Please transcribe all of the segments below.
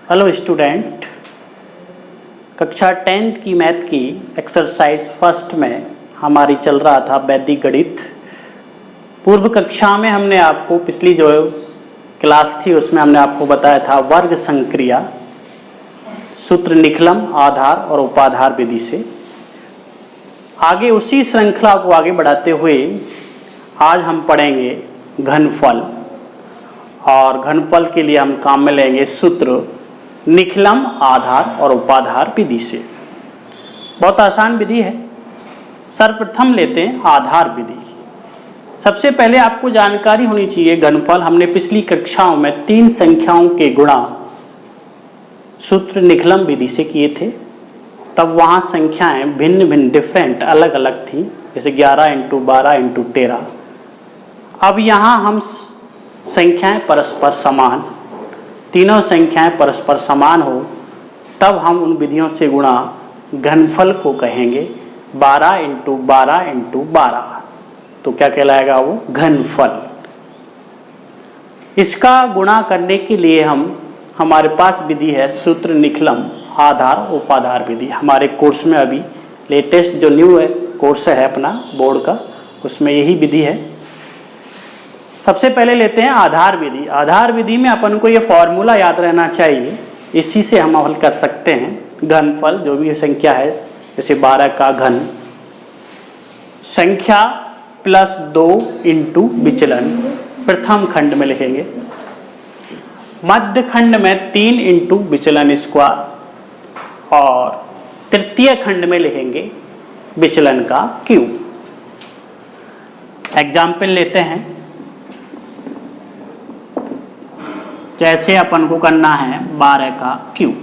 Hello student, कक्षा 10th की math की एक्सरसाइज फर्स्ट में हमारी चल रहा था वैदिक गणित। पूर्व कक्षा में हमने आपको पिछली जो क्लास थी उसमें हमने आपको बताया था वर्ग संक्रिया, सूत्र निखलम, आधार और उपाधार विधि से। आगे उसी श्रृंखला को आगे बढ़ाते हुए आज हम पढ़ेंगे घनफल, और घनफल के लिए हम काम में लेंगे सूत्र निखलम, आधार और उपाधार विधि से। बहुत आसान विधि है। सर्वप्रथम लेते हैं आधार विधि। सबसे पहले आपको जानकारी होनी चाहिए घनफल हमने पिछली कक्षाओं में 3 संख्याओं के गुणा सूत्र निखलम विधि से किए थे। तब वहाँ संख्याएं भिन्न भिन्न डिफरेंट अलग अलग थी, जैसे 11 × 12 × 13। अब यहाँ हम संख्याएं परस्पर समान, तीनों संख्याएं परस्पर समान हो तब हम उन विधियों से गुणा घनफल को कहेंगे 12 × 12 × 12। तो क्या कहलाएगा वो? घनफल। इसका गुणा करने के लिए हमारे पास विधि है सूत्र निखलम, आधार, उपाधार विधि। हमारे कोर्स में अभी लेटेस्ट जो न्यू है कोर्स है अपना बोर्ड का, उसमें यही विधि है। सबसे पहले लेते हैं आधार विधि। आधार विधि में अपन को ये फॉर्मूला याद रहना चाहिए, इसी से हम हल कर सकते हैं घनफल। जो भी संख्या है, जैसे 12 का घन, संख्या प्लस 2 × विचलन प्रथम खंड में लिखेंगे, मध्य खंड में 3 × विचलन स्क्वायर, और तृतीय खंड में लिखेंगे विचलन का क्यूब। एग्जाम्पल लेते हैं, जैसे अपन को करना है 12 का क्यूब,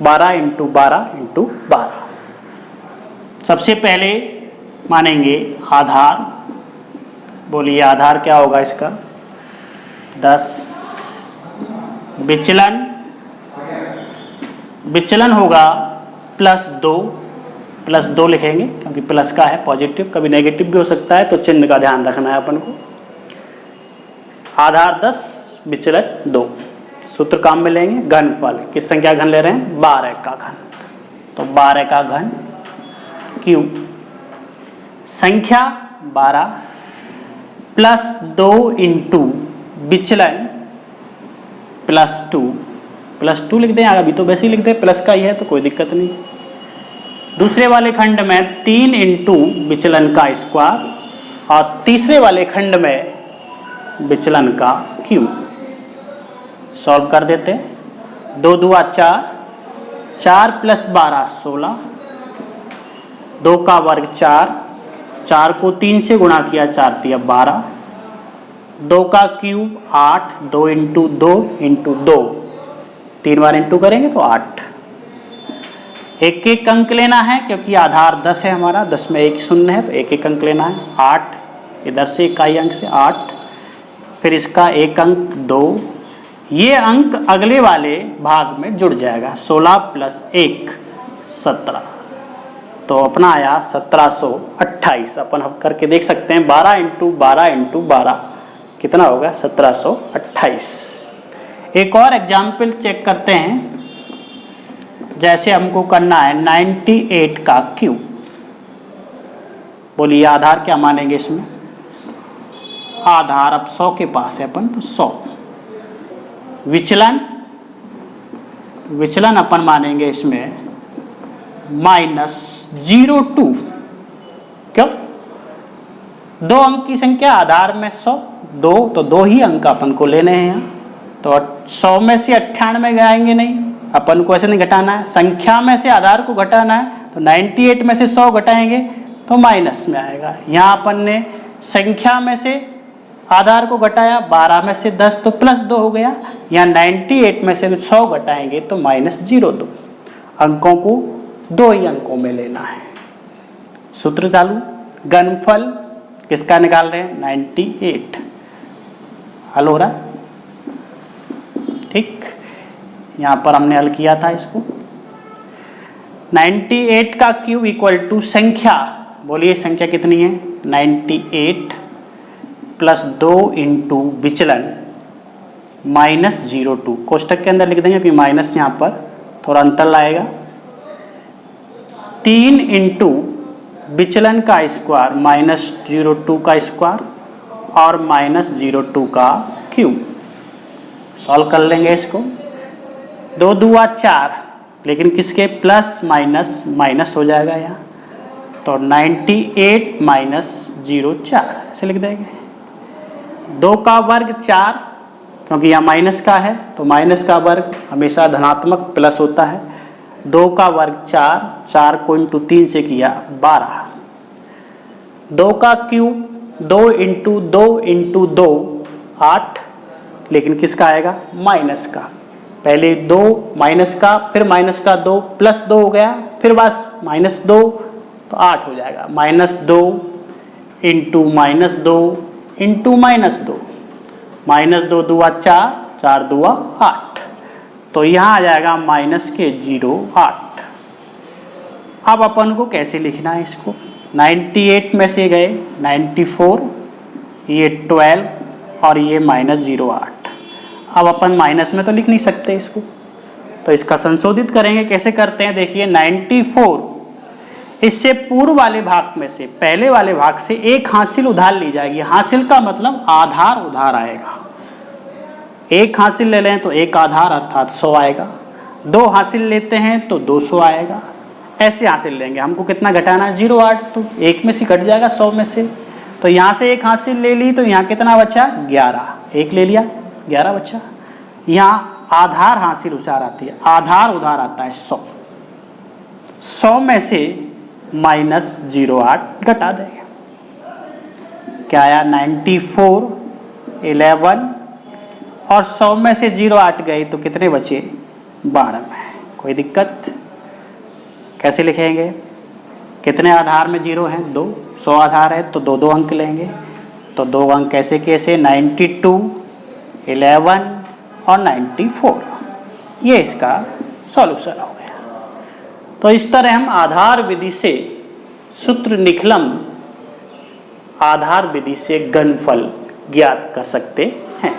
12 × 12 × 12। सबसे पहले मानेंगे आधार। बोलिए आधार क्या होगा इसका? 10। विचलन होगा प्लस 2 लिखेंगे क्योंकि प्लस का है पॉजिटिव, कभी नेगेटिव भी हो सकता है, तो चिन्ह का ध्यान रखना है अपन को। आधार 10, विचलन 2। सूत्र काम में लेंगे घनफल। किस संख्या घन ले रहे हैं? 12 का घन। तो 12 का घन क्यूब, संख्या 12 प्लस 2 × विचलन प्लस 2 लिख दें। अभी तो वैसे ही लिख दें, प्लस का ही है तो कोई दिक्कत नहीं। दूसरे वाले खंड में 3 × विचलन का स्क्वायर, और तीसरे वाले खंड में विचलन का क्यूब। सॉल्व कर देते हैं। 2 × 2 = 4, 4 + 12 = 16, 2 का वर्ग 4, 4 को 3 से गुणा किया, 4 × 3 = 12, 2 का क्यूब 8, 2 × 2 × 2, 3 बार इंटू करेंगे तो 8। एक एक अंक लेना है क्योंकि आधार 10 है हमारा, 10 में एक शून्य है तो एक एक अंक लेना है। 8 इधर से इकाई अंक से 8, फिर इसका एक अंक 2, ये अंक अगले वाले भाग में जुड़ जाएगा। 16 + 1 = 17, तो अपना आया 1728। अपन हम करके देख सकते हैं 12 × 12 × 12 कितना होगा? 1728। एक और एग्जाम्पल चेक करते हैं, जैसे हमको करना है 98 का क्यूब। बोलिए आधार क्या मानेंगे इसमें? आधार अब 100 के पास है अपन, तो 100। विचलन अपन मानेंगे इसमें -02। क्यों? 2 अंक की संख्या, आधार में 100, 2 तो 2 ही अंक अपन को लेने हैं यहाँ। तो 100 में से 98 जाएंगे नहीं, अपन को ऐसे नहीं घटाना है। संख्या में से आधार को घटाना है, तो 98 में से 100 घटाएंगे तो माइनस में आएगा। यहाँ अपन ने संख्या में से आधार को घटाया, 12 में से 10 तो +2 हो गया। यहाँ 98 में से 100 घटाएंगे तो -02। अंकों को 2 ही अंकों में लेना है। सूत्र चालू। घनफल किसका निकाल रहे हैं? 98। हल हो रहा है? ठीक, यहाँ पर हमने हल किया था इसको। 98 का क्यूब = संख्या। बोलिए संख्या कितनी है? 98 + 2 × विचलन -02 कोष्टक के अंदर लिख देंगे क्योंकि माइनस यहाँ पर थोड़ा अंतर लाएगा। 3 इंटू विचलन का स्क्वायर -02 का स्क्वायर और -02 का क्यूब। सॉल्व कर लेंगे इसको। 2 दूआ 4, लेकिन किसके प्लस माइनस माइनस हो जाएगा यहाँ, तो 98 - 04 ऐसे लिख देंगे। 2 का वर्ग 4, क्योंकि यहाँ माइनस का है तो माइनस का वर्ग हमेशा धनात्मक प्लस होता है। 2 का वर्ग 4, 4 को इंटू 3 से किया 12। 2 का क्यूब 2 इंटू 2 इंटू 2 8, लेकिन किसका आएगा माइनस का। पहले 2 माइनस का, फिर माइनस का 2 प्लस 2 हो गया, फिर बस -2 तो 8 हो जाएगा। -2 इंटू -2 इंटू -2, -2 दूआ 4, 4 दूआ 8, तो यहाँ आ जाएगा -08। अब अपन को कैसे लिखना है इसको, 98 में से गए 94, ये 12 और ये -08। अब अपन माइनस में तो लिख नहीं सकते इसको, तो इसका संशोधित करेंगे। कैसे करते हैं देखिए, 94 इससे पूर्व वाले भाग में से, पहले वाले भाग से एक हासिल उधार ली जाएगी। हासिल का मतलब आधार उधार आएगा। एक हासिल ले लें तो एक आधार अर्थात 100 आएगा। 2 हासिल लेते हैं तो 200 आएगा। ऐसे हासिल लेंगे। हमको कितना घटाना है 08, तो 1 में से कट जाएगा 100 में से। तो यहाँ से एक हासिल ले ली तो यहाँ कितना बचा 11, 1 ले लिया 11 बचा। यहाँ आधार हासिल उधार आती है, आधार उधार आता है 100। 100 में से -08 घटा देंगे। क्या आया 94, 11 और 100 में से 08 गए तो कितने बचे 92। कोई दिक्कत? कैसे लिखेंगे, कितने आधार में 0 हैं 2, 100 आधार है तो 2 अंक लेंगे। तो 2 अंक कैसे कैसे 92, 11 और 94, ये इसका सॉल्यूशन हो गया। तो इस तरह हम आधार विधि से सूत्र निकलम आधार विधि से घनफल ज्ञात कर सकते हैं।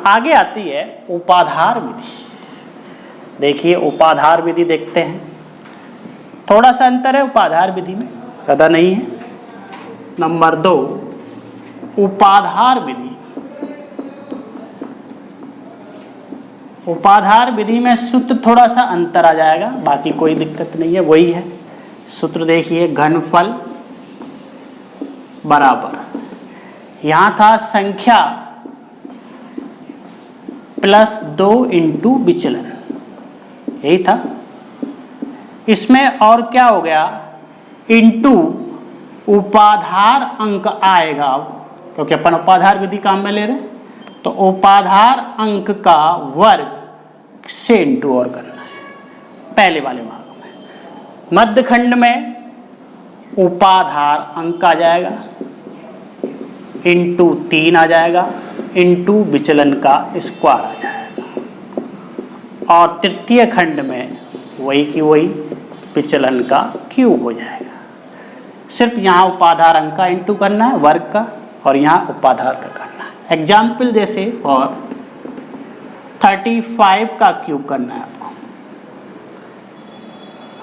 आगे आती है उपाधार विधि। देखिए उपाधार विधि देखते हैं, थोड़ा सा अंतर है उपाधार विधि में, ज़्यादा नहीं है। नंबर 2 उपाधार विधि। उपाधार विधि में सूत्र थोड़ा सा अंतर आ जाएगा, बाकी कोई दिक्कत नहीं है, वही है सूत्र। देखिए घनफल बराबर, यहाँ था संख्या प्लस 2 इंटू विचलन, यही था। इसमें और क्या हो गया, इंटू उपाधार अंक आएगा, क्योंकि अपन उपाधार विधि काम में ले रहे हैं। तो उपाधार अंक का वर्ग से इंटू और करना है पहले वाले भाग में। मध्य खंड में उपाधार अंक आ जाएगा, इंटू 3 आ जाएगा, इंटू विचलन का स्क्वायर आ जाएगा। और तृतीय खंड में वही की वही विचलन का क्यूब हो जाएगा। सिर्फ यहाँ उपाधार अंक का इंटू करना है वर्ग का, और यहाँ उपाधार का करना है। एग्जाम्पल जैसे और 35 का क्यूब करना है आपको।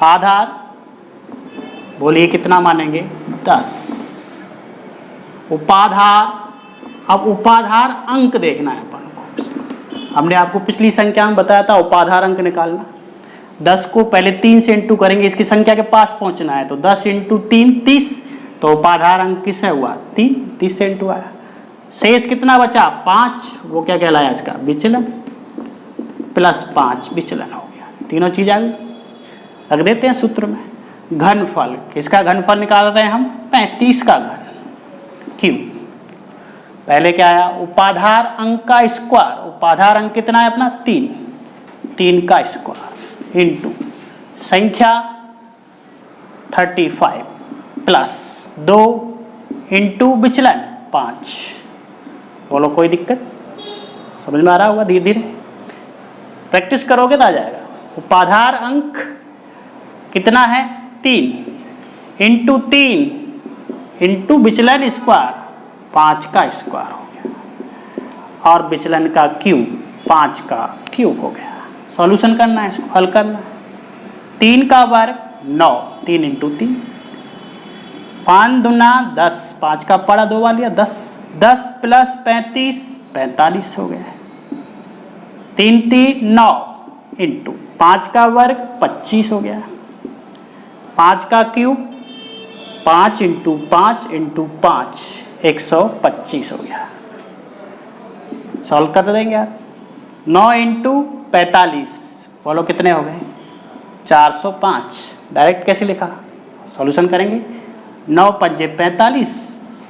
आधार बोलिए कितना मानेंगे 10। उपाधार, अब उपाधार अंक देखना है अपन को। हमने आपको पिछली संख्या में बताया था उपाधार अंक निकालना। 10 को पहले 3 से इंटू करेंगे, इसकी संख्या के पास पहुंचना है। तो 10 इंटू 3 30, तो उपाधार अंक किस है हुआ 3, 30 से इंटू आया। शेष कितना बचा 5, वो क्या कहलाया इसका विचलन, प्लस 5 विचलन हो गया। तीनों चीज आ गई, रख देते हैं सूत्र में। घनफल, किसका घनफल निकाल रहे हैं हम 35 का घन क्यों। पहले क्या आया उपाधार अंक का स्क्वायर, उपाधार अंक कितना है अपना 3, 3 का स्क्वायर इंटू संख्या 35 प्लस 2 इंटू विचलन 5। बोलो कोई दिक्कत, समझ में आ रहा होगा, धीरे धीरे प्रैक्टिस करोगे तो आ जाएगा। उपाधार अंक कितना है 3 इंटू 3 इंटू विचलन स्क्वायर 5 का स्क्वायर हो गया। और विचलन का क्यूब 5 का क्यूब हो गया। सॉल्यूशन करना है, इसको हल करना है। 3 का वर्ग 9, 3 × 3, 5 दूना 10, 5 का पड़ा 2 वाला लिया 10, 10 + 35 45 हो गया। 3 × 3 9 × 5 का वर्ग 25 हो गया। 5 का क्यूब 5 × 5 × 5 125 हो गया। सॉल्व कर देंगे यार। 9 × 45 बोलो कितने हो गए? 405। डायरेक्ट कैसे लिखा? सॉल्यूशन करेंगे। 9 × 5 = 45,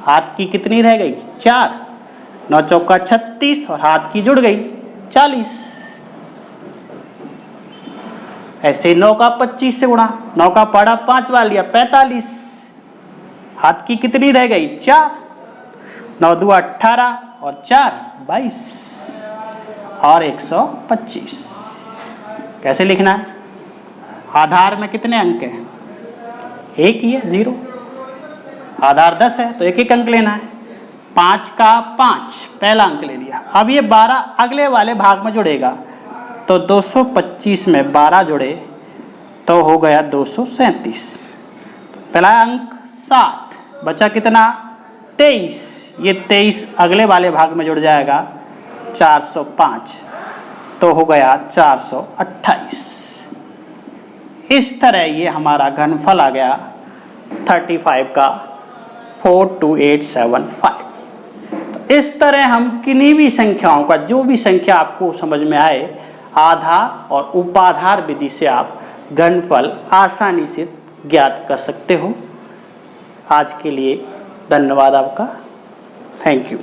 हाथ की कितनी रह गई? 4, 9 × 4 = 36 और हाथ की जुड़ गई 40। ऐसे 9 का 25 से गुणा, 9 का पड़ा 5 वाला लिया 45, हाथ की कितनी रह गई? 4, 9 × 2 = 18 और 4 22 और 125। कैसे लिखना है? आधार में कितने अंक हैं? एक ही है, 0। आधार 10 है तो एक एक अंक लेना है। 5 का 5 पहला अंक ले लिया। अब ये 12 अगले वाले भाग में जुड़ेगा तो 225 में 12 जुड़े तो हो गया 237। पहला अंक 7, बचा कितना? 23। ये 23 अगले वाले भाग में जुड़ जाएगा 405 तो हो गया 428। इस तरह ये हमारा घनफल आ गया 35 का 42875। तो इस तरह हम किन्हीं भी संख्याओं का, जो भी संख्या आपको समझ में आए, आधार और उपाधार विधि से आप घनफल आसानी से ज्ञात कर सकते हो। आज के लिए धन्यवाद आपका। Thank you.